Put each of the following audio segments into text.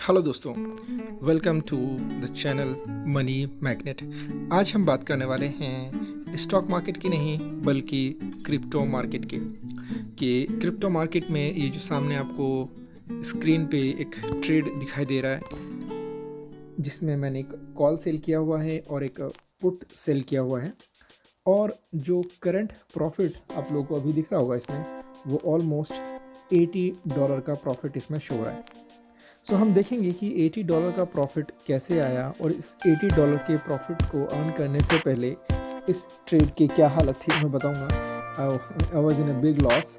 Hello दोस्तों, welcome to the channel money magnet. आज हम बात करने वाले हैं स्टॉक मार्केट की नहीं बल्कि क्रिप्टो मार्केट की। कि क्रिप्टो मार्केट में ये जो सामने आपको स्क्रीन पे एक ट्रेड दिखाई दे रहा है जिसमें मैंने एक कॉल सेल किया हुआ है और एक पुट सेल किया हुआ है, और जो करंट प्रॉफिट आप लोगों को अभी दिख रहा होगा इसमें वो ऑलमोस्ट $80 का प्रॉफिट इसमें शो हो रहा है। सो हम देखेंगे कि $80 का प्रॉफिट कैसे आया और इस $80 के प्रॉफिट को अर्न करने से पहले इस ट्रेड की क्या हालत थी मैं बताऊंगा। I was in a big loss,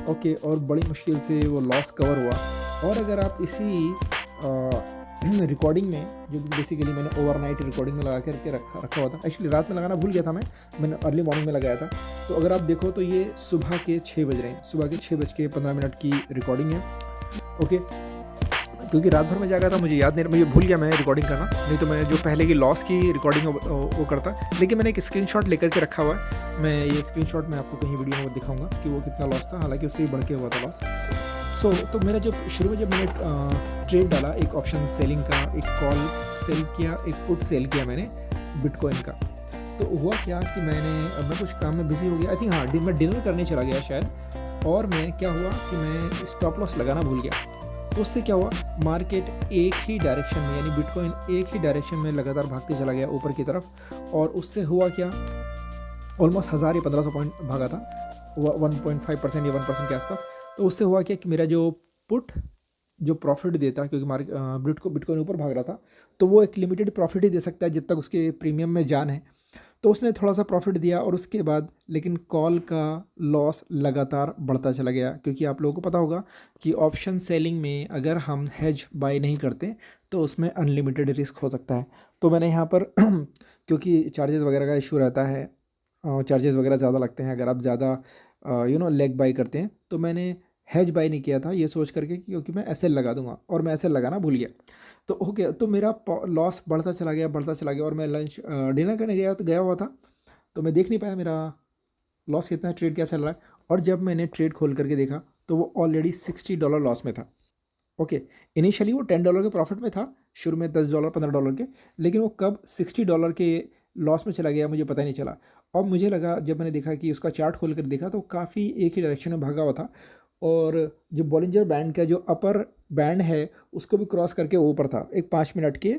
okay, और बड़ी मुश्किल से वो लॉस कवर हुआ। और अगर आप इसी रिकॉर्डिंग में, जो कि बेसिकली मैंने ओवरनाइट रिकॉर्डिंग में लगा करके रखा हुआ था, एक्चुअली रात में लगाना भूल गया था, मैंने अर्ली मॉर्निंग में लगाया था। तो अगर आप देखो तो ये सुबह के 6 बज रहे हैं, सुबह के 6:15 की रिकॉर्डिंग है, ओके। क्योंकि रात भर में जागा था, मुझे याद नहीं, मुझे भूल गया मैं रिकॉर्डिंग करना, नहीं तो मैं जो पहले की लॉस की रिकॉर्डिंग वो करता। लेकिन मैंने एक स्क्रीनशॉट लेकर के रखा हुआ है, मैं ये स्क्रीनशॉट मैं आपको कहीं वीडियो में दिखाऊंगा कि वो कितना लॉस था, हालांकि उससे भी बढ़ के हुआ था लॉस। तो मेरा जो शुरू में जब मैंने ट्रेड डाला, एक ऑप्शन सेलिंग का, एक कॉल सेल किया, एक पुट सेल किया मैंने बिटकॉइन का, तो हुआ क्या कि मैं कुछ काम में बिजी हो गया। आई थिंक हाँ, मैं डिनर करने चला गया शायद, और मैं क्या हुआ कि मैं स्टॉप लॉस लगाना भूल गया। तो उससे क्या हुआ, मार्केट एक ही डायरेक्शन में, यानी बिटकॉइन एक ही डायरेक्शन में लगातार भागते चला गया ऊपर की तरफ, और उससे हुआ क्या, ऑलमोस्ट 1000 या 1500 पॉइंट भागा था, 1.5% या 1% के आसपास। तो उससे हुआ क्या कि मेरा जो पुट जो प्रॉफिट देता, क्योंकि बिटकॉइन ऊपर भाग रहा था, तो वो एक लिमिटेड प्रॉफिट ही दे सकता है जब तक उसके प्रीमियम में जान है। तो उसने थोड़ा सा प्रॉफिट दिया, और उसके बाद लेकिन कॉल का लॉस लगातार बढ़ता चला गया। क्योंकि आप लोगों को पता होगा कि ऑप्शन सेलिंग में अगर हम हेज बाय नहीं करते तो उसमें अनलिमिटेड रिस्क हो सकता है। तो मैंने यहाँ पर क्योंकि चार्जेस वगैरह का इशू रहता है, चार्जेस वगैरह ज़्यादा लगते हैं अगर आप ज़्यादा लेग बाई करते हैं, तो मैंने हेज बाई नहीं किया था ये सोच करके क्योंकि मैं एसएल लगा दूंगा, और मैं एसएल लगाना भूल गया। तो ओके, तो मेरा लॉस बढ़ता चला गया, और मैं डिनर करने गया हुआ था, तो मैं देख नहीं पाया मेरा लॉस कितना, ट्रेड क्या चल रहा है। और जब मैंने ट्रेड खोल करके देखा तो वो ऑलरेडी $60 लॉस में था, ओके। इनिशियली वो $10 के प्रॉफिट में था, शुरू में $10 $15 के, लेकिन वो कब $60 के लॉस में चला गया मुझे पता ही नहीं चला। और मुझे लगा, जब मैंने देखा कि उसका चार्ट खोल कर देखा तो काफ़ी एक ही डायरेक्शन में भागा हुआ था, और जो बॉलिंजर बैंड का जो अपर बैंड है उसको भी क्रॉस करके ऊपर था एक 5 मिनट के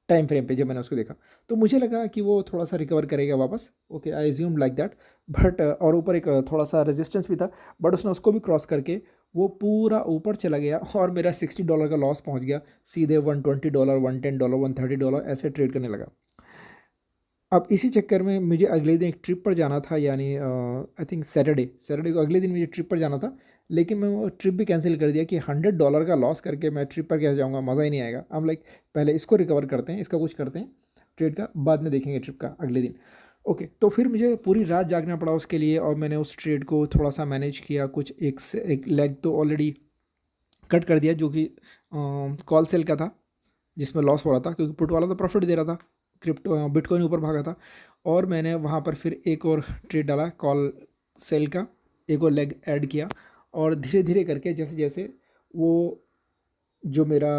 टाइम फ्रेम पे। जब मैंने उसको देखा तो मुझे लगा कि वो थोड़ा सा रिकवर करेगा वापस, okay, I assume like that. But और ऊपर एक थोड़ा सा रेजिस्टेंस भी था, बट उसने उसको भी क्रॉस करके वो पूरा ऊपर चला गया, और मेरा $60 का लॉस पहुंच गया सीधे $120, $110, $130 ऐसे ट्रेड करने लगा। अब इसी चक्कर में मुझे अगले दिन एक ट्रिप पर जाना था, यानी आई थिंक सैटरडे को अगले दिन मुझे ट्रिप पर जाना था, लेकिन मैं वो ट्रिप भी कैंसिल कर दिया कि $100 का लॉस करके मैं ट्रिप पर कैसे जाऊँगा, मज़ा ही नहीं आएगा। हम लाइक पहले इसको रिकवर करते हैं, इसका कुछ करते हैं ट्रेड का, बाद में देखेंगे ट्रिप का अगले दिन, ओके। तो फिर मुझे पूरी रात जागना पड़ा उसके लिए, और मैंने उस ट्रेड को थोड़ा सा मैनेज किया। कुछ एक लेग तो ऑलरेडी कट कर दिया जो कि कॉल सेल का था, जिसमें लॉस हो रहा था, क्योंकि पुट वाला तो प्रॉफिट दे रहा था, बिटकॉइन ऊपर भागा था। और मैंने वहाँ पर फिर एक और ट्रेड डाला कॉल सेल का, एक और लेग ऐड किया, और धीरे धीरे करके जैसे जैसे वो जो मेरा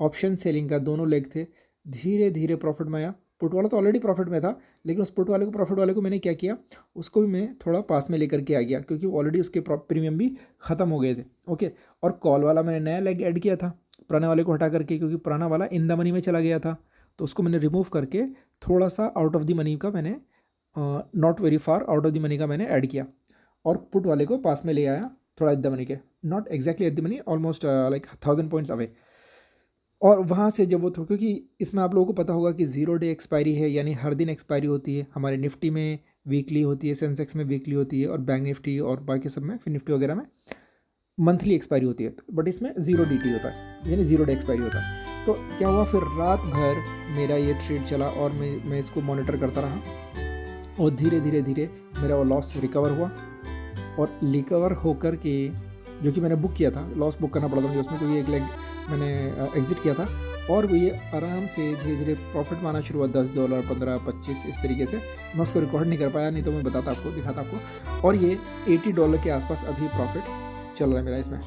ऑप्शन सेलिंग का दोनों लेग थे धीरे धीरे प्रॉफिट में आया। पुट वाला तो ऑलरेडी प्रॉफिट में था, लेकिन उस प्रॉफिट वाले को मैंने क्या किया, उसको भी मैं थोड़ा पास में लेकर के आ गया, क्योंकि ऑलरेडी उसके प्रीमियम भी ख़त्म हो गए थे, ओके। और कॉल वाला मैंने नया लेग ऐड किया था पुराने वाले को हटा करके, क्योंकि पुराना वाला इन द मनी में चला गया था, तो उसको मैंने रिमूव करके थोड़ा सा आउट ऑफ द मनी का मैंने, not very far out of the money का मैंने ऐड किया, और पुट वाले को पास में ले आया, थोड़ा एट द मनी के, not exactly at the money, almost like 1000 points away. और वहाँ से जब वो क्योंकि इसमें आप लोगों को पता होगा कि 0 डे एक्सपायरी है, यानी हर दिन एक्सपायरी होती है। हमारे निफ्टी में वीकली होती है, सेंसेक्स में वीकली होती है, और बैंक निफ्टी और बाकी सब में, फिर निफ्टी वगैरह में मंथली एक्सपायरी होती है, बट इसमें 0 DT होता है, यानी 0 डे एक्सपायरी होता है। तो क्या हुआ, फिर रात भर मेरा ये ट्रेड चला, और मैं इसको मॉनिटर करता रहा, और धीरे धीरे धीरे मेरा वो लॉस रिकवर हुआ, और रिकवर होकर के जो कि मैंने बुक किया था, लॉस बुक करना पड़ा था मुझे उसमें, क्योंकि एक लेग मैंने एग्जिट किया था, और वो ये आराम से धीरे धीरे प्रॉफिट माना शुरू हुआ, $10, 15, 25 इस तरीके से। मैं उसको रिकॉर्ड नहीं कर पाया, नहीं तो मैं बताता आपको, दिखाता आपको। और ये $80 के आसपास अभी प्रॉफिट चल रहा है मेरा इसमें।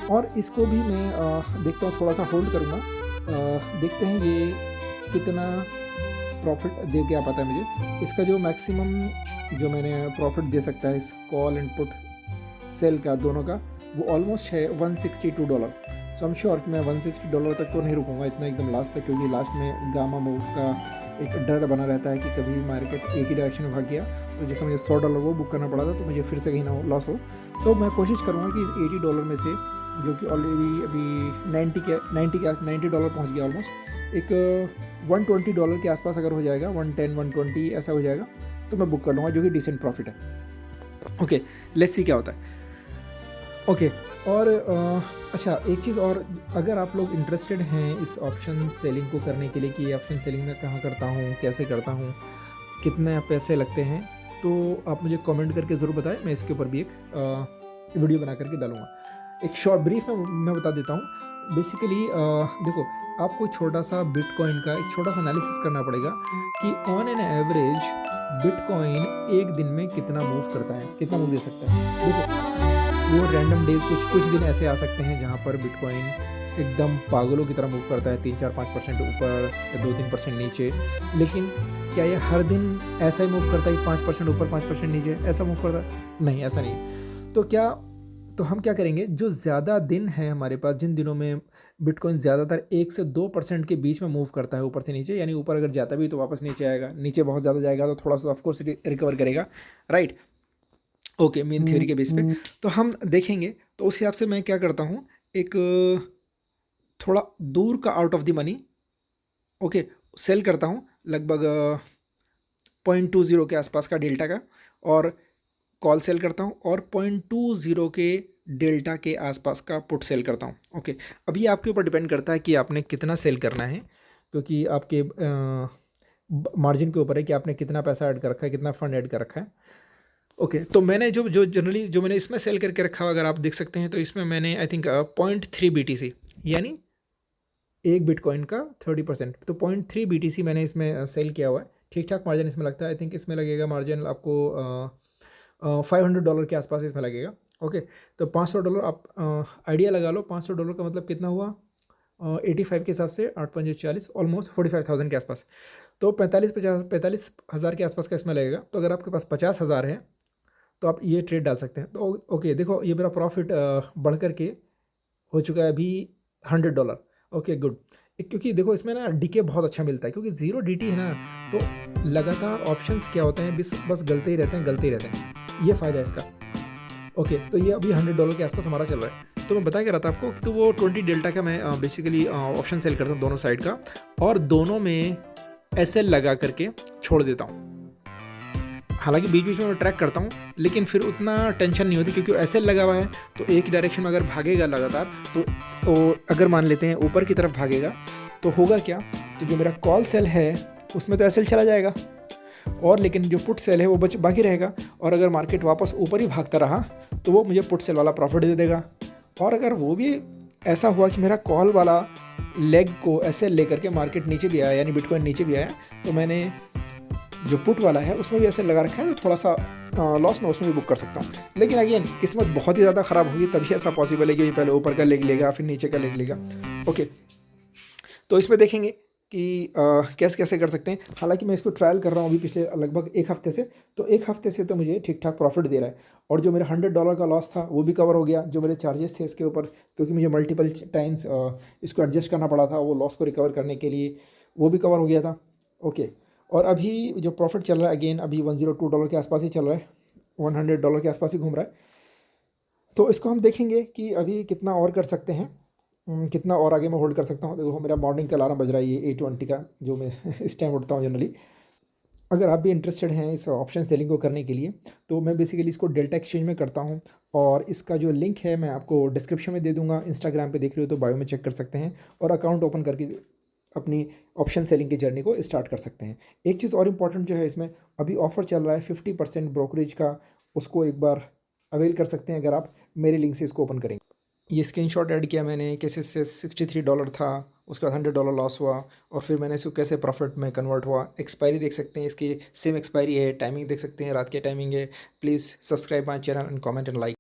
और इसको भी मैं देखता हूँ, थोड़ा सा होल्ड करूँगा, देखते हैं ये कितना प्रॉफिट दे क्या पता है मुझे। इसका जो मैक्सिमम जो मैंने प्रॉफिट दे सकता है इस कॉल एंड पुट सेल का दोनों का, वो ऑलमोस्ट है $162। सो आई एम श्योर कि मैं $160 तक तो नहीं रुकूंगा इतना एकदम लास्ट तक, क्योंकि लास्ट में गामा मूव का एक डर बना रहता है कि कभी मार्केट एक ही डायरेक्शन में भाग गया, तो जैसे मुझे $100 वो बुक करना पड़ा था, तो मुझे फिर से कहीं ना लॉस हो। तो मैं कोशिश करूँगा कि इस $80 में से, जो कि ऑलरेडी अभी $90 पहुँच गया ऑलमोस्ट, एक $120 के आसपास अगर हो जाएगा, 110 120 ऐसा हो जाएगा, तो मैं बुक कर लूँगा, जो कि डिसेंट प्रॉफिट है। ओके, लेट्स सी क्या होता है। ओके, और अच्छा एक चीज़ और, अगर आप लोग इंटरेस्टेड हैं इस ऑप्शन सेलिंग को करने के लिए कि ऑप्शन सेलिंग में कहाँ करता हूँ, कैसे करता हूँ, कितने पैसे लगते हैं, तो आप मुझे कमेंट करके ज़रूर बताएं, मैं इसके ऊपर भी एक वीडियो बना करके डालूँगा। एक शॉर्ट ब्रीफ में मैं बता देता हूँ। बेसिकली देखो, आपको छोटा सा बिटकॉइन का एक छोटा सा एनालिसिस करना पड़ेगा कि ऑन एन एवरेज बिटकॉइन एक दिन में कितना मूव करता है, कितना मूव दे सकता है। देखो, वो रैंडम डेज कुछ दिन ऐसे आ सकते हैं जहाँ पर बिटकॉइन एकदम पागलों की तरह मूव करता है, 3-4-5% ऊपर या 2-3% नीचे। लेकिन क्या ये हर दिन ऐसा ही मूव करता है, 5% ऊपर 5% नीचे ऐसा मूव करता है? नहीं, ऐसा नहीं है। तो हम क्या करेंगे, जो ज़्यादा दिन है हमारे पास, जिन दिनों में बिटकॉइन ज़्यादातर 1 से 2% के बीच में मूव करता है ऊपर से नीचे, यानी ऊपर अगर जाता भी तो वापस नीचे आएगा, नीचे बहुत ज़्यादा जाएगा तो थोड़ा सा ऑफकोर्स रिकवर करेगा, राइट। ओके, मेन थ्योरी के बेस पे तो हम देखेंगे। तो उस हिसाब से मैं क्या करता हूँ, एक थोड़ा दूर का out of the money, okay, sell करता हूँ लगभग 0.20 के आसपास का डेल्टा का, और कॉल सेल करता हूँ, और 0.20 के डेल्टा के आसपास का पुट सेल करता हूँ। ओके, अभी आपके ऊपर डिपेंड करता है कि आपने कितना सेल करना है, क्योंकि आपके मार्जिन के ऊपर है कि आपने कितना पैसा ऐड कर रखा है, कितना फंड ऐड कर रखा है। ओके, तो मैंने जो जनरली जो मैंने इसमें सेल करके रखा हुआ, अगर आप देख सकते हैं, तो इसमें मैंने आई थिंक 0.3 BTC, यानी एक बिटकॉइन का 30%, तो 0.3 BTC मैंने इसमें सेल किया हुआ है। ठीक ठाक मार्जिन इसमें लगता है, आई थिंक इसमें लगेगा मार्जिन आपको $500 के आसपास इसमें लगेगा। ओके, तो $500 आप आइडिया लगा लो, $500 का मतलब कितना हुआ, 85 के हिसाब से 8×5 = 40, ऑलमोस्ट 45,000 के आसपास। तो 45,000 के आसपास का इसमें लगेगा। तो अगर आपके पास 50,000 है तो आप ये ट्रेड डाल सकते हैं। तो ओके, देखो ये मेरा प्रॉफिट बढ़ करके हो चुका है अभी $100। Okay, good. क्योंकि देखो इसमें ना डीके बहुत अच्छा मिलता है, क्योंकि 0 DT है ना, तो लगातार ऑप्शंस क्या होते हैं, बस गलते ही रहते हैं, ये फ़ायदा है इसका। ओके, तो ये अभी $100 के आसपास हमारा चल रहा है। तो मैं बता क्या रहा था आपको, तो वो 20 डेल्टा का मैं बेसिकली ऑप्शन सेल करता हूँ दोनों साइड का, और दोनों में SL लगा करके छोड़ देता हूँ। हालांकि बीच बीच में मैं ट्रैक करता हूँ, लेकिन फिर उतना टेंशन नहीं होती, क्योंकि ऐसे लगा हुआ है तो एक ही डायरेक्शन में अगर भागेगा लगातार, तो अगर मान लेते हैं ऊपर की तरफ भागेगा तो होगा क्या, तो जो मेरा कॉल सेल है उसमें तो SL चला जाएगा, और लेकिन जो पुट सेल है वो बाकी रहेगा। और अगर मार्केट वापस ऊपर ही भागता रहा तो वो मुझे पुट सेल वाला प्रॉफिट दे देगा। और अगर वो भी ऐसा हुआ कि मेरा कॉल वाला लेग को SL लेकर के मार्केट नीचे भी आया, यानी बिटकॉइन नीचे भी आया, तो मैंने जो पुट वाला है उसमें भी ऐसे लगा रखा है, तो थोड़ा सा लॉस में उसमें भी बुक कर सकता हूँ। लेकिन अगेन किस्मत बहुत ही ज़्यादा ख़राब होगी तभी ऐसा पॉसिबल है कि पहले ऊपर का लेग लेगा फिर नीचे का लेग लेगा। ओके, तो इसमें देखेंगे कि कैसे कैसे कर सकते हैं। हालांकि मैं इसको ट्रायल कर रहा हूँ अभी पिछले लगभग एक हफ्ते से, तो एक हफ्ते से तो मुझे ठीक ठाक प्रॉफिट दे रहा है। और जो मेरा $100 का लॉस था वो भी कवर हो गया, जो मेरे चार्जेस थे इसके ऊपर, क्योंकि मुझे मल्टीपल टाइम्स इसको एडजस्ट करना पड़ा था वो लॉस को रिकवर करने के लिए, वो भी कवर हो गया था। ओके, और अभी जो प्रॉफिट चल रहा है अगेन अभी $102 के आसपास ही चल रहा है, $100 के आसपास ही घूम रहा है। तो इसको हम देखेंगे कि अभी कितना और कर सकते हैं, कितना और आगे मैं होल्ड कर सकता हूँ। देखो मेरा मॉर्निंग का अलार्म बज रहा है ये 8:20 का, जो मैं इस टाइम उठता हूँ जनरली। अगर आप भी इंटरेस्टेड हैं इस ऑप्शन सेलिंग को करने के लिए, तो मैं बेसिकली इसको डेल्टा एक्सचेंज में करता हूँ, और इसका जो लिंक है मैं आपको डिस्क्रिप्शन में दे दूँगा। इंस्टाग्राम पे देख रहे हो तो बायो में चेक कर सकते हैं, और अकाउंट ओपन करके अपनी ऑप्शन सेलिंग की जर्नी को स्टार्ट कर सकते हैं। एक चीज़ और इम्पॉर्टेंट जो है, इसमें अभी ऑफ़र चल रहा है 50% ब्रोकरेज का, उसको एक बार अवेल कर सकते हैं अगर आप मेरे लिंक से इसको ओपन करेंगे। ये स्क्रीनशॉट ऐड किया मैंने, कैसे से $63 था, उसके बाद $100 लॉस हुआ, और फिर मैंने इसको कैसे प्रॉफिट में कन्वर्ट हुआ। एक्सपायरी देख सकते हैं, इसकी सेम एक्सपायरी है, टाइमिंग देख सकते हैं, रात की टाइमिंग है। Please subscribe my channel and comment and like.